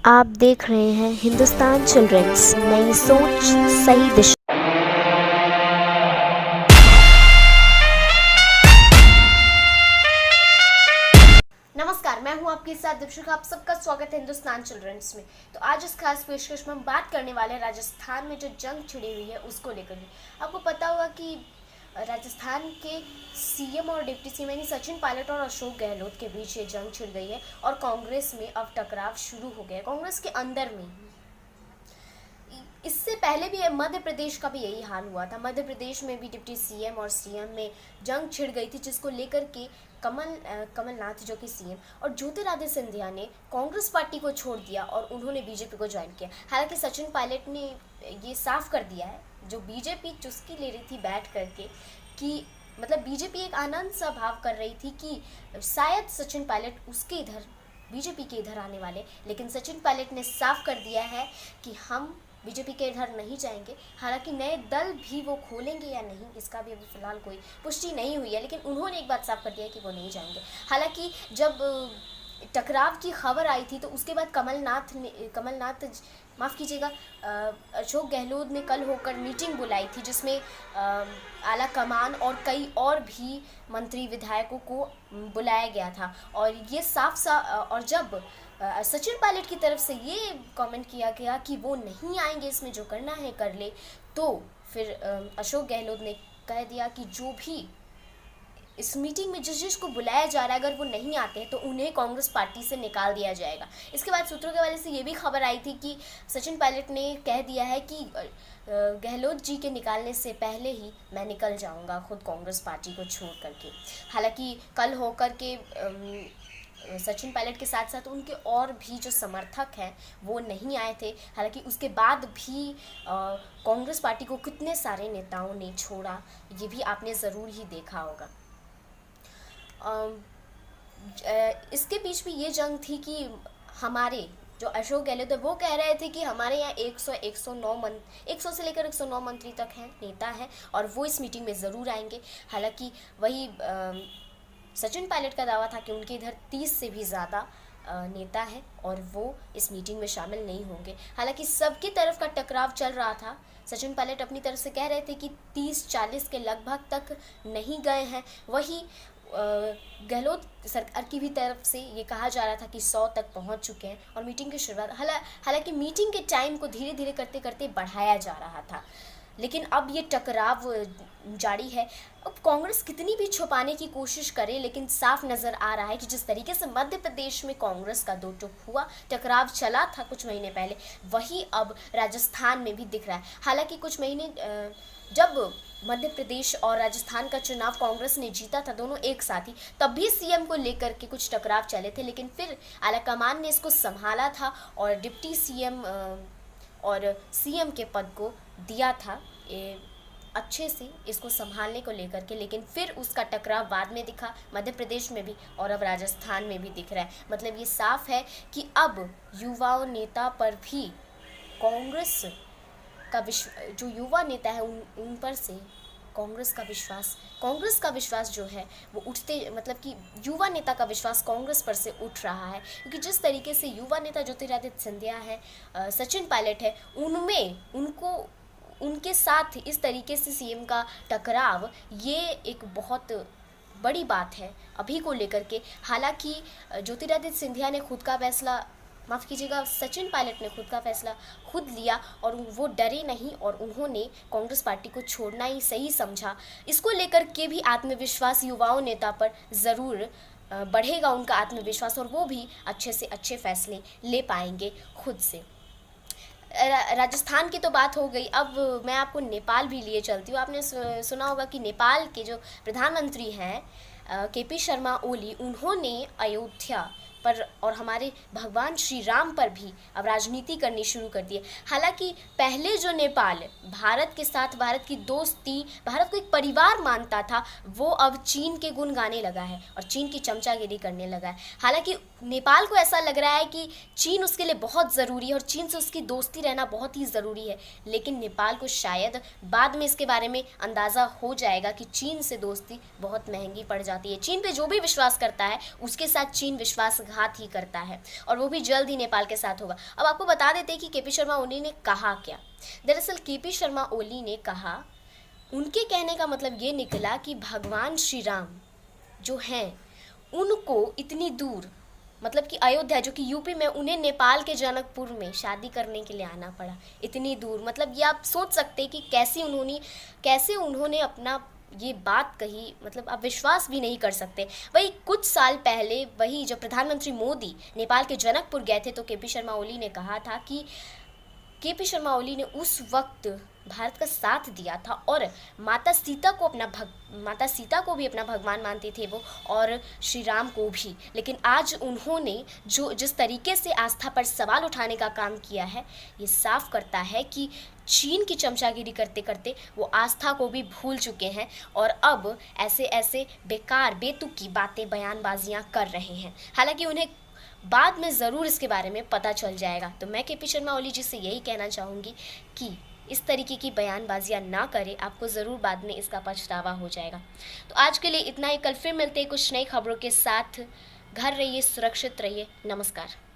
आप देख रहे हैं हिंदुस्तान चिल्ड्रंस, नई सोच सही दिशा। नमस्कार, मैं हूं आपके साथ दीपशिखा। आप सबका स्वागत है हिंदुस्तान चिल्ड्रंस में। तो आज इस खास पेशकश में हम बात करने वाले हैं राजस्थान में जो जंग छिड़ी हुई है उसको लेकर ही। आपको पता होगा कि राजस्थान के सीएम और डिप्टी सीएम यानी सचिन पायलट और अशोक गहलोत के बीच ये जंग छिड़ गई है और कांग्रेस में अब टकराव शुरू हो गया है, कांग्रेस के अंदर में। इससे पहले भी मध्य प्रदेश का भी यही हाल हुआ था। मध्य प्रदेश में भी डिप्टी सीएम और सीएम में जंग छिड़ गई थी, जिसको लेकर के कमलनाथ जो कि सीएम और ज्योतिरादित्य सिंधिया ने कांग्रेस पार्टी को छोड़ दिया और उन्होंने बीजेपी को ज्वाइन किया। हालांकि सचिन पायलट ने ये साफ कर दिया है, जो बीजेपी चुस्की ले रही थी बैठ करके, कि मतलब बीजेपी एक आनंद सा भाव कर रही थी कि शायद सचिन पायलट उसके इधर बीजेपी के इधर आने वाले, लेकिन सचिन पायलट ने साफ कर दिया है कि हम बीजेपी के इधर नहीं जाएंगे। हालांकि नए दल भी वो खोलेंगे या नहीं, इसका भी अभी फिलहाल कोई पुष्टि नहीं हुई है, लेकिन उन्होंने एक बात साफ कर दिया है कि वो नहीं जाएंगे। हालांकि जब टकराव की खबर आई थी तो उसके बाद अशोक गहलोत ने कल होकर मीटिंग बुलाई थी, जिसमें आला कमान और कई और भी मंत्री विधायकों को बुलाया गया था। और ये और जब सचिन पायलट की तरफ से ये कमेंट किया गया कि वो नहीं आएंगे, इसमें जो करना है कर ले, तो फिर अशोक गहलोत ने कह दिया कि जो भी इस मीटिंग में जिसको बुलाया जा रहा है, अगर वो नहीं आते हैं तो उन्हें कांग्रेस पार्टी से निकाल दिया जाएगा। इसके बाद सूत्रों के हवाले से ये भी खबर आई थी कि सचिन पायलट ने कह दिया है कि गहलोत जी के निकालने से पहले ही मैं निकल जाऊंगा खुद कांग्रेस पार्टी को छोड़ करके। हालांकि कल होकर के सचिन पायलट के साथ साथ उनके और भी जो समर्थक हैं वो नहीं आए थे। हालांकि उसके बाद भी कांग्रेस पार्टी को कितने सारे नेताओं ने छोड़ा, ये भी आपने ज़रूर ही देखा होगा। इसके बीच भी ये जंग थी कि हमारे जो अशोक गहलोत है वो कह रहे थे कि हमारे यहाँ 100 से लेकर 109 मंत्री तक हैं, नेता हैं, और वो इस मीटिंग में ज़रूर आएंगे। हालांकि वही सचिन पायलट का दावा था कि उनके इधर 30 से भी ज़्यादा नेता हैं और वो इस मीटिंग में शामिल नहीं होंगे। हालांकि सबकी तरफ का टकराव चल रहा था। सचिन पायलट अपनी तरफ से कह रहे थे कि 30-40 के लगभग तक नहीं गए हैं। वही गहलोत सरकार की भी तरफ से ये कहा जा रहा था कि 100 तक पहुंच चुके हैं और मीटिंग की शुरुआत हालांकि मीटिंग के टाइम को धीरे धीरे करते करते बढ़ाया जा रहा था, लेकिन अब ये टकराव जारी है। अब कांग्रेस कितनी भी छुपाने की कोशिश करे, लेकिन साफ नज़र आ रहा है कि जिस तरीके से मध्य प्रदेश में कांग्रेस का दो टूक हुआ, टकराव चला था कुछ महीने पहले, वही अब राजस्थान में भी दिख रहा है। हालांकि कुछ महीने जब मध्य प्रदेश और राजस्थान का चुनाव कांग्रेस ने जीता था, दोनों एक साथ ही, तब भी सीएम को लेकर के कुछ टकराव चले थे, लेकिन फिर आलाकमान ने इसको संभाला था और डिप्टी सीएम और सीएम के पद को दिया था अच्छे से इसको संभालने को लेकर के। लेकिन फिर उसका टकराव बाद में दिखा, मध्य प्रदेश में भी और अब राजस्थान में भी दिख रहा है। मतलब ये साफ है कि अब युवाओं नेता पर भी कांग्रेस का जो युवा नेता है उन पर से कांग्रेस का विश्वास जो है वो मतलब कि युवा नेता का विश्वास कांग्रेस पर से उठ रहा है, क्योंकि जिस तरीके से युवा नेता ज्योतिरादित्य सिंधिया है, सचिन पायलट है, उनके साथ इस तरीके से सीएम का टकराव, ये एक बहुत बड़ी बात है अभी को लेकर के। हालांकि ज्योतिरादित्य सिंधिया ने सचिन पायलट ने खुद का फैसला खुद लिया और वो डरे नहीं और उन्होंने कांग्रेस पार्टी को छोड़ना ही सही समझा। इसको लेकर के भी आत्मविश्वास युवाओं नेता पर ज़रूर बढ़ेगा, उनका आत्मविश्वास, और वो भी अच्छे से अच्छे फैसले ले पाएंगे खुद से। राजस्थान की तो बात हो गई, अब मैं आपको नेपाल भी लिए चलती हूँ। आपने सुना होगा कि नेपाल के जो प्रधानमंत्री हैं केपी शर्मा ओली, उन्होंने अयोध्या पर और हमारे भगवान श्री राम पर भी अब राजनीति करनी शुरू कर दी है। हालांकि पहले जो नेपाल भारत के साथ, भारत की दोस्ती, भारत को एक परिवार मानता था, वो अब चीन के गुण गाने लगा है और चीन की चमचागिरी करने लगा है। हालांकि नेपाल को ऐसा लग रहा है कि चीन उसके लिए बहुत ज़रूरी है और चीन से उसकी दोस्ती रहना बहुत ही ज़रूरी है, लेकिन नेपाल को शायद बाद में इसके बारे में अंदाज़ा हो जाएगा कि चीन से दोस्ती बहुत महंगी पड़ जाती है। चीन पे जो भी विश्वास करता है उसके साथ चीन विश्वासघात ही करता है, और वो भी जल्द ही नेपाल के साथ होगा। अब आपको बता देते हैं कि केपी शर्मा ओली ने कहा क्या। दरअसल केपी शर्मा ओली ने कहा, उनके कहने का मतलब ये निकला कि भगवान श्री राम जो हैं उनको इतनी दूर, मतलब कि अयोध्या जो कि यूपी में, उन्हें नेपाल के जनकपुर में शादी करने के लिए आना पड़ा इतनी दूर। मतलब ये आप सोच सकते हैं कि कैसे उन्होंने अपना ये बात कही, मतलब आप विश्वास भी नहीं कर सकते। वही कुछ साल पहले वही जब प्रधानमंत्री मोदी नेपाल के जनकपुर गए थे तो केपी शर्मा ओली ने कहा था कि केपी शर्मा ओली ने उस वक्त भारत का साथ दिया था और माता सीता को भी अपना भगवान मानते थे वो, और श्री राम को भी। लेकिन आज उन्होंने जिस तरीके से आस्था पर सवाल उठाने का काम किया है, ये साफ करता है कि चीन की चमचागिरी करते करते वो आस्था को भी भूल चुके हैं और अब ऐसे बेकार बेतुकी बातें, बयानबाजियाँ कर रहे हैं। हालांकि उन्हें बाद में ज़रूर इसके बारे में पता चल जाएगा। तो मैं केपी शर्मा ओली जी से यही कहना चाहूँगी कि इस तरीके की बयानबाजियाँ ना करें, आपको ज़रूर बाद में इसका पछतावा हो जाएगा। तो आज के लिए इतना ही, कल फिर मिलते हैं कुछ नई खबरों के साथ। घर रहिए, सुरक्षित रहिए, नमस्कार।